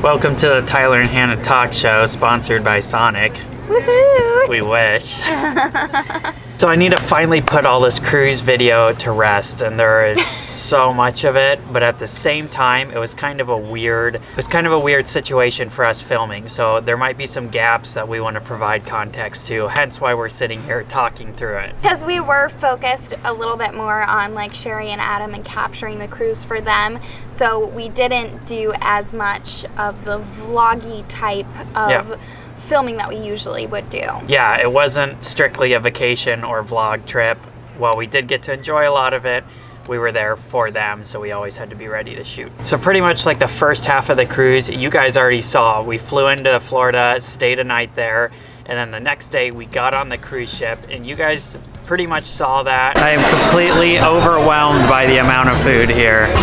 Welcome to the Tyler and Hannah Talk Show, sponsored by Sonic. Woohoo! We wish. So I need to finally put all this cruise video to rest, and there is so much of it, but at the same time it was kind of a weird situation for us filming, so there might be some gaps that we want to provide context to, hence why we're sitting here talking through it. Because we were focused a little bit more on like Sherry and Adam and capturing the cruise for them, so we didn't do as much of the vloggy type of filming that we usually would do. Yeah, it wasn't strictly a vacation or vlog trip. While we did get to enjoy a lot of it, we were there for them, so we always had to be ready to shoot. So pretty much like the first half of the cruise, you guys already saw. We flew into Florida, stayed a night there, and then the next day we got on the cruise ship, and you guys pretty much saw that. I am completely overwhelmed by the amount of food here.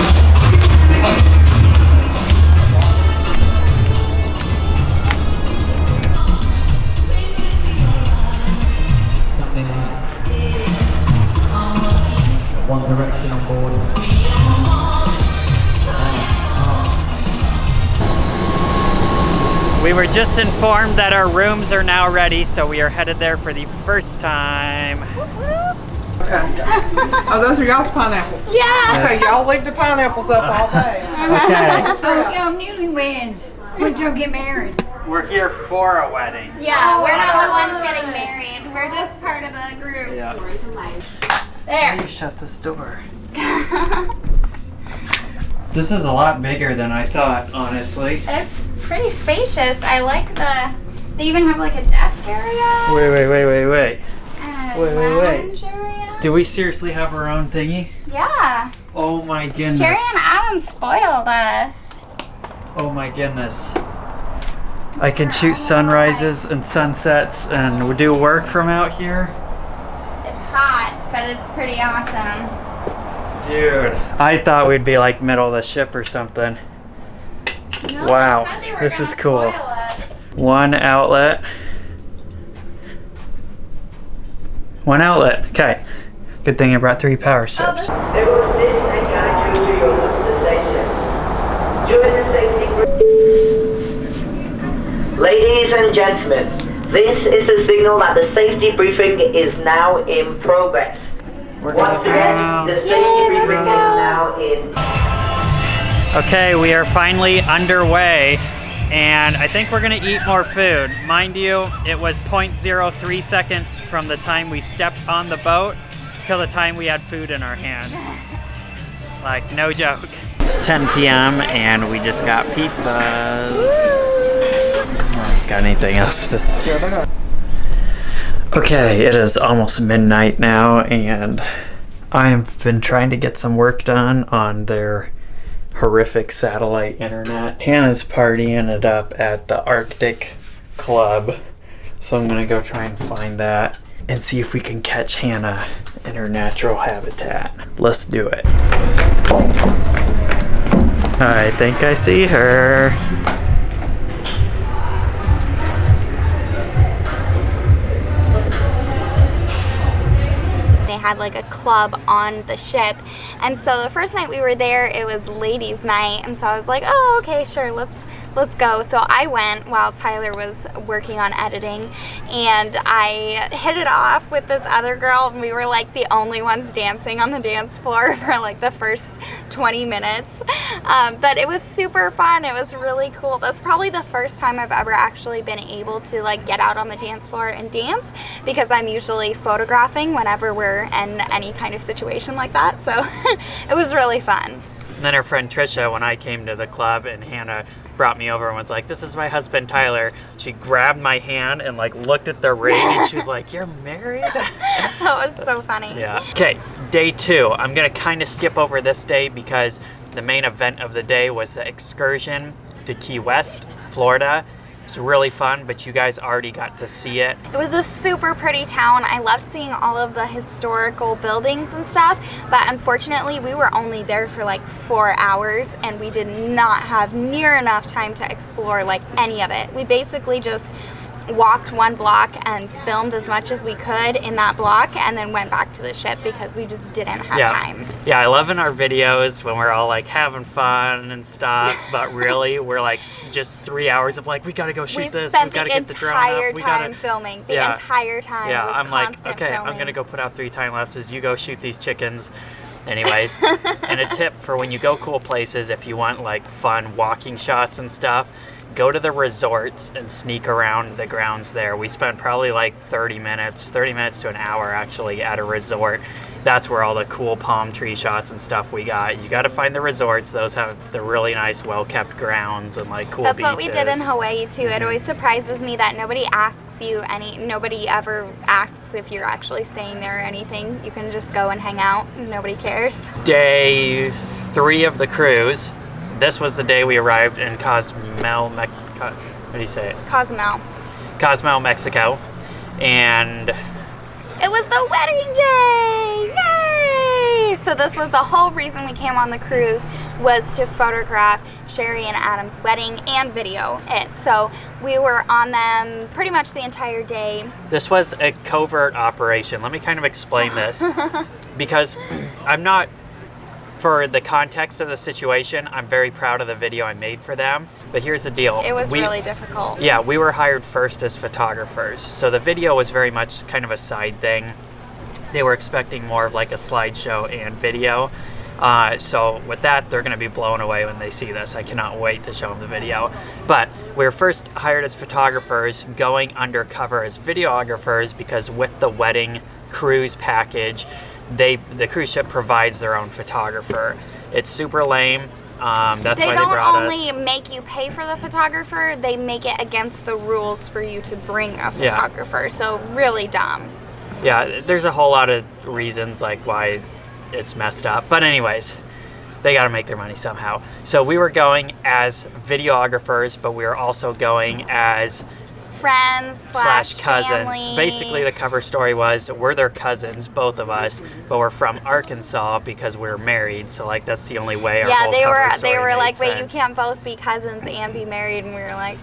One Direction on board. We were just informed that our rooms are now ready, so we are headed there for the first time. Okay. Oh, those are y'all's pineapples? Yeah! Okay, y'all leave the pineapples up all day. Okay. Oh, y'all newlyweds. When y'all get married? We're here for a wedding. Yeah, we're not the ones getting married. We're just part of the group. Yeah. There. You shut this door. This is a lot bigger than I thought, honestly. It's pretty spacious. I like they even have like a desk area. Wait. And a Wait. lounge area. Do we seriously have our own thingy? Yeah. Oh my goodness. Sherry and Adam spoiled us. Oh my goodness. I can shoot sunrises and sunsets and do work from out here. It's hot, but it's pretty awesome. Dude, I thought we'd be like middle of the ship or something. No, Wow, they said they were this gonna is cool. spoil us. One outlet. Okay. Good thing I brought 3 power strips. They will assist and guide you to your booster station. During the safety Ladies and gentlemen, this is the signal that the safety briefing is now in progress. Once again, the safety briefing is now in. Okay, we are finally underway, and I think we're gonna eat more food. Mind you, it was 0.03 seconds from the time we stepped on the boat till the time we had food in our hands. Like, no joke. It's 10 p.m. and we just got pizzas. Got anything else to say? Okay, it is almost midnight now, and I've been trying to get some work done on their horrific satellite internet. Hannah's party ended up at the Arctic Club, so I'm gonna go try and find that and see if we can catch Hannah in her natural habitat. Let's do it. I think I see her. Had like a club on the ship, and so the first night we were there it was ladies night, and so I was like, oh okay, sure, let's go. So I went while Tyler was working on editing, and I hit it off with this other girl, and we were like the only ones dancing on the dance floor for like the first 20 minutes, but it was super fun. It was really cool. That's probably the first time I've ever actually been able to like get out on the dance floor and dance, because I'm usually photographing whenever we're in any kind of situation like that, so it was really fun. And then her friend Trisha, when I came to the club and Hannah brought me over and was like, this is my husband Tyler, she grabbed my hand and like looked at the ring and she was like, you're married? That was so funny. Yeah. Okay, day 2. I'm gonna kind of skip over this day because the main event of the day was the excursion to Key West, Florida. It's really fun, but you guys already got to see it. It was a super pretty town. I loved seeing all of the historical buildings and stuff, but unfortunately we were only there for like 4 hours and we did not have near enough time to explore like any of it. We basically just walked one block and filmed as much as we could in that block and then went back to the ship because we just didn't have time. Yeah, I love in our videos when we're all like having fun and stuff, but really we're like just 3 hours of like, we gotta go shoot this, we gotta get the drone up, we spent the entire time filming. The entire time. Yeah, was I'm like, okay, filming. I'm gonna go put out 3 time lapses, you go shoot these chickens. Anyways, and a tip for when you go cool places, if you want like fun walking shots and stuff, go to the resorts and sneak around the grounds there. We spent probably like 30 minutes to an hour actually at a resort. That's where all the cool palm tree shots and stuff we got. You got to find the resorts. Those have the really nice, well-kept grounds and like cool beaches. That's what we did in Hawaii too. It always surprises me that nobody ever asks if you're actually staying there or anything. You can just go and hang out and nobody cares. Day 3 of the cruise. This was the day we arrived in Cozumel, what do you say it? Cozumel, Mexico. And it was the wedding day! Yay! So this was the whole reason we came on the cruise, was to photograph Sherry and Adam's wedding and video it. So we were on them pretty much the entire day. This was a covert operation. Let me kind of explain this. Because I'm not, for the context of the situation, I'm very proud of the video I made for them. But here's the deal. It was really difficult. Yeah, we were hired first as photographers. So the video was very much kind of a side thing. They were expecting more of like a slideshow and video. So with that, they're going to be blown away when they see this. I cannot wait to show them the video. But we were first hired as photographers, going undercover as videographers, because with the wedding cruise package, the cruise ship provides their own photographer. It's super lame. That's why they brought us. They don't only make you pay for the photographer, they make it against the rules for you to bring a photographer. So really dumb. Yeah, there's a whole lot of reasons like why it's messed up. But anyways, they got to make their money somehow. So we were going as videographers, but we were also going as friends slash cousins. family. Basically, the cover story was we're their cousins, both of us, but we're from Arkansas because we're married. So like that's the only way. Our whole cover story they were made like, wait, sense. you can't both be cousins and be married, and we were like,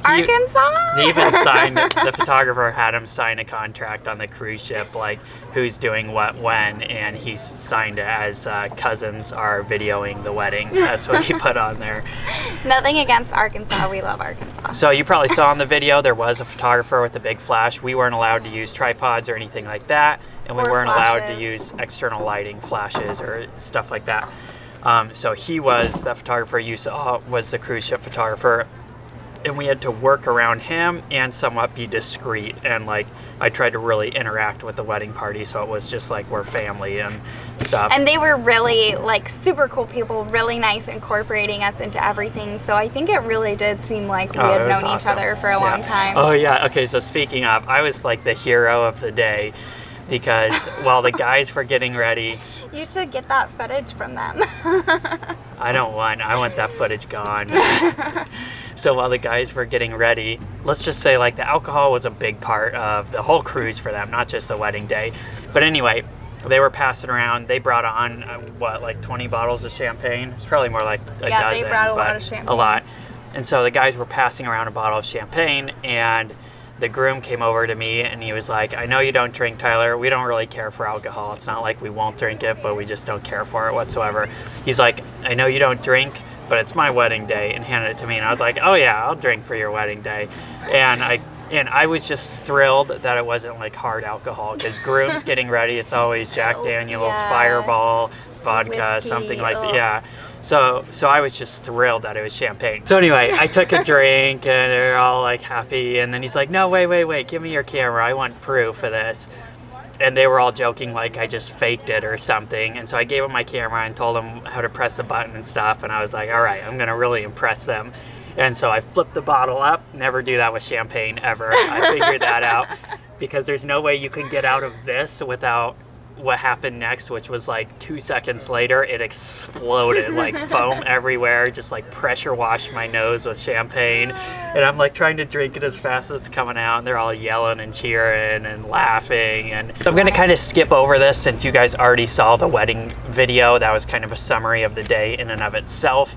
Arkansas? He even signed, the photographer had him sign a contract on the cruise ship, like who's doing what when, and he signed it as cousins are videoing the wedding. That's what he put on there. Nothing against Arkansas. We love Arkansas. So you probably saw in the video there was a photographer with a big flash. We weren't allowed to use tripods or anything like that, and we weren't allowed to use external lighting, flashes, or stuff like that. So he was, that photographer you saw was the cruise ship photographer. And we had to work around him and somewhat be discreet. And like, I tried to really interact with the wedding party, so it was just like we're family and stuff. And they were really like super cool people, really nice, incorporating us into everything. So I think it really did seem like we had known each other for a long time. Oh yeah, okay, so speaking of, I was like the hero of the day because while the guys were getting ready. You should get that footage from them. I want that footage gone. So while the guys were getting ready, let's just say like the alcohol was a big part of the whole cruise for them, not just the wedding day. But anyway, they were passing around. They brought on, like 20 bottles of champagne? It's probably more like a dozen. Yeah, they brought a lot of champagne. A lot. And so the guys were passing around a bottle of champagne, and the groom came over to me and he was like, I know you don't drink, Tyler. We don't really care for alcohol. It's not like we won't drink it, but we just don't care for it whatsoever. He's like, I know you don't drink, but it's my wedding day, and handed it to me. And I was like, oh yeah, I'll drink for your wedding day. And I was just thrilled that it wasn't like hard alcohol, because groom's getting ready, it's always Jack Daniels, Fireball, vodka, whiskey, something like that. Yeah. So I was just thrilled that it was champagne. So anyway, I took a drink and they're all like happy. And then he's like, no, wait, give me your camera. I want proof of this. And they were all joking like I just faked it or something. And so I gave him my camera and told him how to press the button and stuff. And I was like, all right, I'm gonna really impress them. And so I flipped the bottle up. Never do that with champagne ever. I figured that out, because there's no way you can get out of this without what happened next, which was like 2 seconds later, it exploded, like foam everywhere, just like pressure washed my nose with champagne. And I'm like trying to drink it as fast as it's coming out, and they're all yelling and cheering and laughing. And I'm gonna kind of skip over this since you guys already saw the wedding video. That was kind of a summary of the day in and of itself.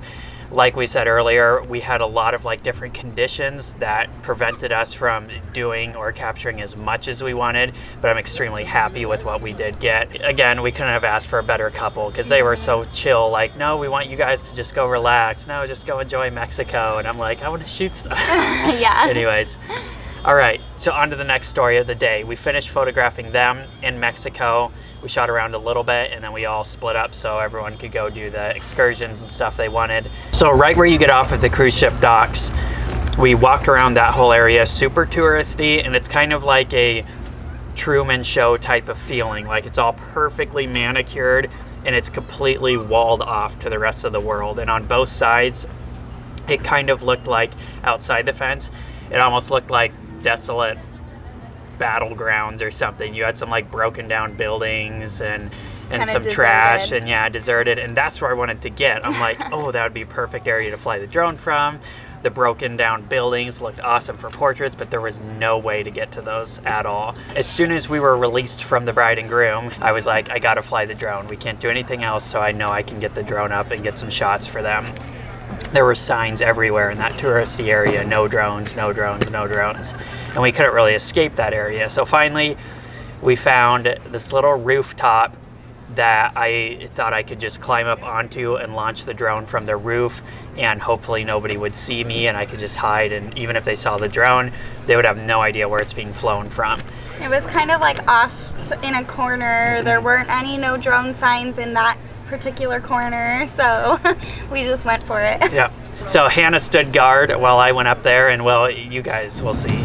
like we said earlier, we had a lot of like different conditions that prevented us from doing or capturing as much as we wanted, but I'm extremely happy with what we did get. Again, we couldn't have asked for a better couple because they were so chill, like, no, we want you guys to just go relax, no, just go enjoy Mexico. And I'm like, I want to shoot stuff. Yeah. Anyways, all right, so on to the next story of the day. We finished photographing them in Mexico. We shot around a little bit and then we all split up so everyone could go do the excursions and stuff they wanted. So right where you get off of the cruise ship docks, we walked around that whole area, super touristy, and it's kind of like a Truman Show type of feeling. Like it's all perfectly manicured and it's completely walled off to the rest of the world. And on both sides, it kind of looked like outside the fence, it almost looked like desolate battlegrounds or something. You had some like broken down buildings and some deserted. trash and yeah, deserted. And that's where I wanted to get. I'm like, oh, that would be a perfect area to fly the drone from. The broken down buildings looked awesome for portraits, but there was no way to get to those at all. As soon as we were released from the bride and groom, I was like, I gotta fly the drone. We can't do anything else, so I know I can get the drone up and get some shots for them. There were signs everywhere in that touristy area, no drones, no drones, no drones. And we couldn't really escape that area. So finally, we found this little rooftop that I thought I could just climb up onto and launch the drone from the roof, and hopefully nobody would see me and I could just hide, and even if they saw the drone, they would have no idea where it's being flown from. It was kind of like off in a corner. There weren't any no drone signs in that particular corner, so we just went for it. Yeah. So Hannah stood guard while I went up there, and well, you guys will see.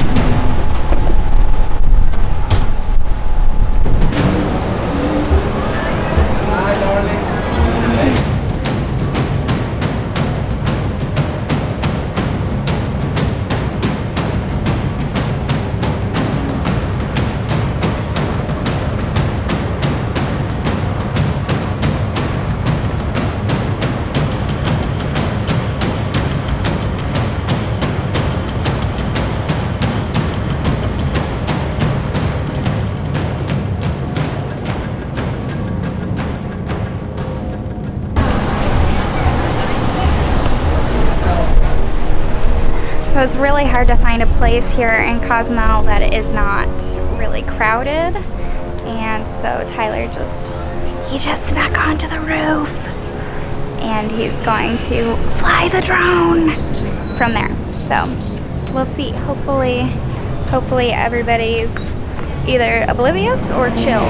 So it's really hard to find a place here in Cozumel that is not really crowded. And so Tyler just snuck onto the roof and he's going to fly the drone from there. So we'll see. Hopefully everybody's either oblivious or chill.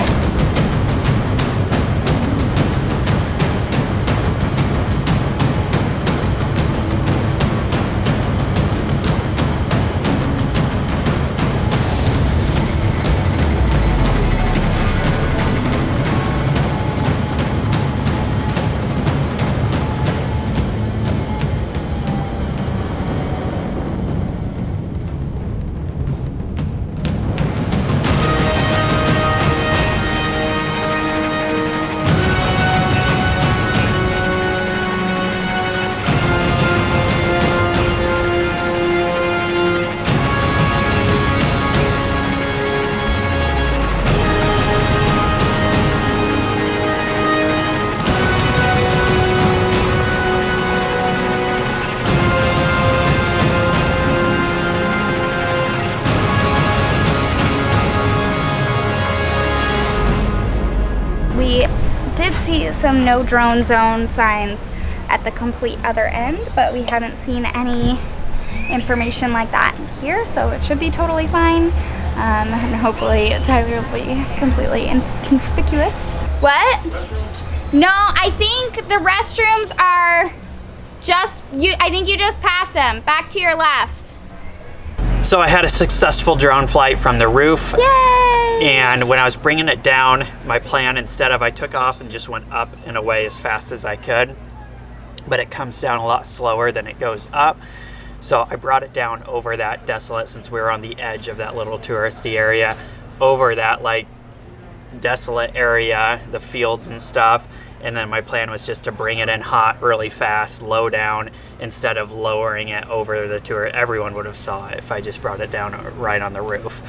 We did see some no drone zone signs at the complete other end, but we haven't seen any information like that here, so it should be totally fine. And hopefully Tyler will be completely inconspicuous. What? No, I think the restrooms are just, I think you just passed them. Back to your left. So I had a successful drone flight from the roof. Yay! And when I was bringing it down, my plan, instead of I took off and just went up and away as fast as I could, but it comes down a lot slower than it goes up. So I brought it down over that desolate, since we were on the edge of that little touristy area, over that like desolate area, the fields and stuff. And then my plan was just to bring it in hot really fast, low down, instead of lowering it over the tour. Everyone would have saw it if I just brought it down right on the roof.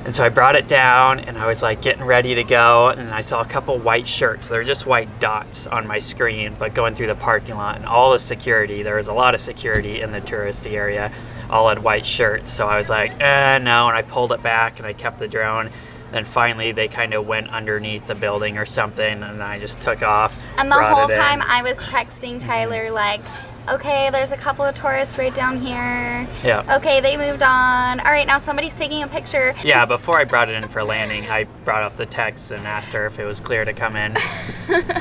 And so I brought it down and I was like getting ready to go, and I saw a couple white shirts. They were just white dots on my screen, but going through the parking lot, and all the security, there was a lot of security in the touristy area, all had white shirts. So I was like, no, and I pulled it back and I kept the drone. Then finally they kind of went underneath the building or something, and I just took off. And the whole time I was texting Tyler like, okay, there's a couple of tourists right down here. Yeah. Okay, they moved on. All right, now somebody's taking a picture. Yeah, before I brought it in for landing, I brought up the text and asked her if it was clear to come in.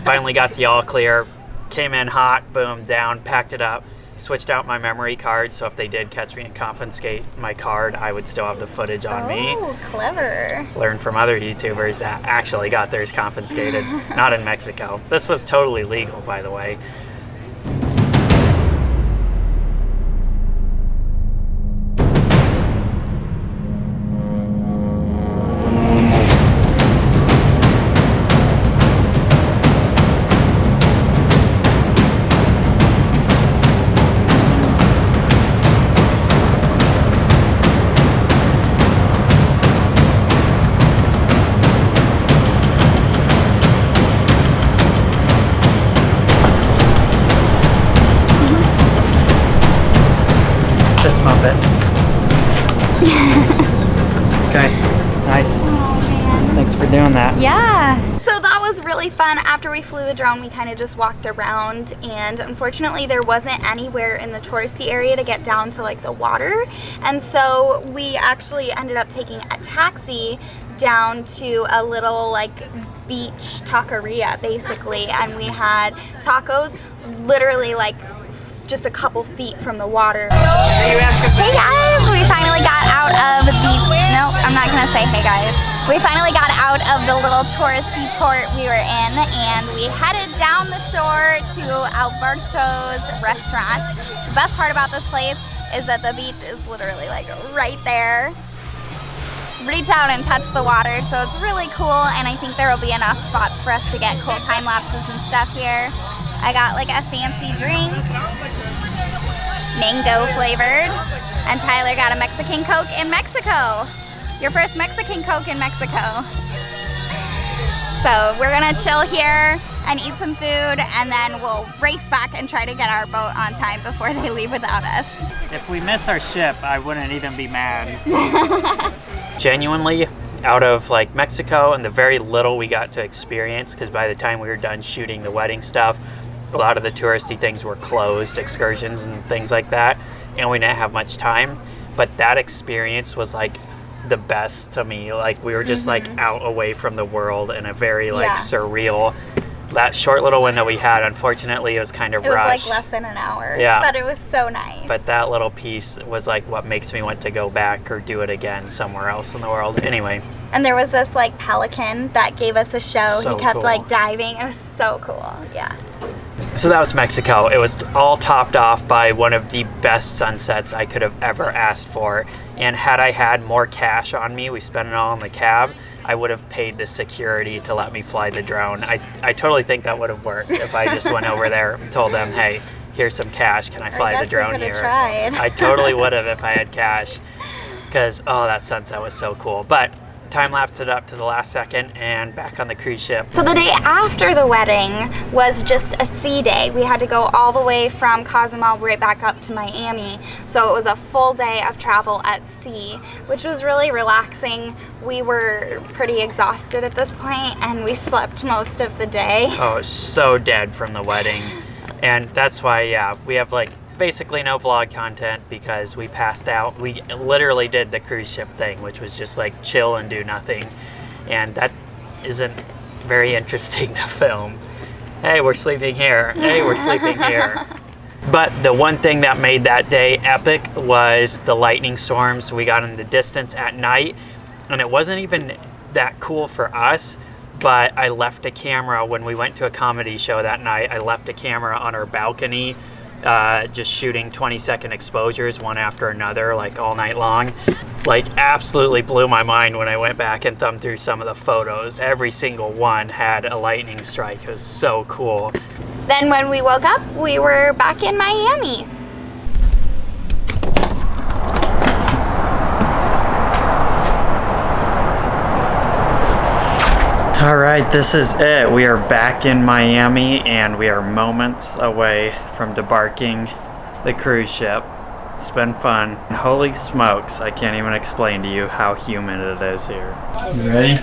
Finally got the all clear, came in hot, boom, down, packed it up, switched out my memory card, so if they did catch me and confiscate my card, I would still have the footage on me. Oh, clever. Learn from other YouTubers that actually got theirs confiscated. Not in Mexico. This was totally legal, by the way. Okay, nice. Oh, man. Thanks for doing that. Yeah. So that was really fun. After we flew the drone, we kind of just walked around, and unfortunately there wasn't anywhere in the touristy area to get down to like the water. And so we actually ended up taking a taxi down to a little like beach taqueria basically, and we had tacos literally like just a couple feet from the water. Hey guys, we finally got out of the, no, I'm not gonna say hey guys. We finally got out of the little touristy port we were in, and we headed down the shore to Alberto's restaurant. The best part about this place is that the beach is literally like right there. Reach out and touch the water, so it's really cool, and I think there will be enough spots for us to get cool time lapses and stuff here. I got like a fancy drink, mango flavored, and Tyler got a Mexican Coke in Mexico. Your first Mexican Coke in Mexico. So we're gonna chill here and eat some food, and then we'll race back and try to get our boat on time before they leave without us. If we miss our ship, I wouldn't even be mad. Genuinely, out of like Mexico and the very little we got to experience, because by the time we were done shooting the wedding stuff, a lot of the touristy things were closed, excursions and things like that, and we didn't have much time. But that experience was like the best to me. Like we were just like out away from the world in a very like surreal. That short little window we had, unfortunately, it was kind of rushed. It was like less than an hour. Yeah. But it was so nice. But that little piece was like what makes me want to go back or do it again somewhere else in the world. Anyway. And there was this like pelican that gave us a show. So he kept cool. like diving. It was so cool. Yeah. So that was Mexico. It was all topped off by one of the best sunsets I could have ever asked for. And had I had more cash on me, we spent it all in the cab, I would have paid the security to let me fly the drone. I totally think that would have worked if I just went over there and told them, hey, here's some cash, can I fly the drone here? Tried. I totally would have if I had cash, because, oh, that sunset was so cool. But time-lapsed it up to the last second and back on the cruise ship. So the day after the wedding was just a sea day. We had to go all the way from Cozumel right back up to Miami. So it was a full day of travel at sea, which was really relaxing. We were pretty exhausted at this point, and we slept most of the day. Oh, so dead from the wedding. And that's why, yeah, we have like basically no vlog content because we passed out. We literally did the cruise ship thing, which was just like chill and do nothing. And that isn't very interesting to film. Hey, we're sleeping here. Hey, we're sleeping here. But the one thing that made that day epic was the lightning storms. We got in the distance at night, and it wasn't even that cool for us, but I left a camera when we went to a comedy show that night. I left a camera on our balcony, just shooting 20-second exposures one after another, like all night long. Like absolutely blew my mind when I went back and thumbed through some of the photos. Every single one had a lightning strike. It was so cool. Then when we woke up, we were back in Miami. All right, this is it. We are back in Miami and we are moments away from debarking the cruise ship. It's been fun. Holy smokes, I can't even explain to you how humid it is here. You ready?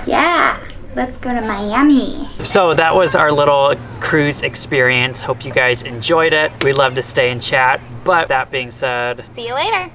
Yeah, let's go to Miami. So that was our little cruise experience. Hope you guys enjoyed it. We'd love to stay and chat, but that being said, See you later.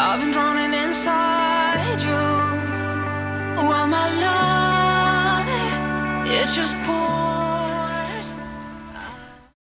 I've been drowning inside you. Well, my love, it just pours.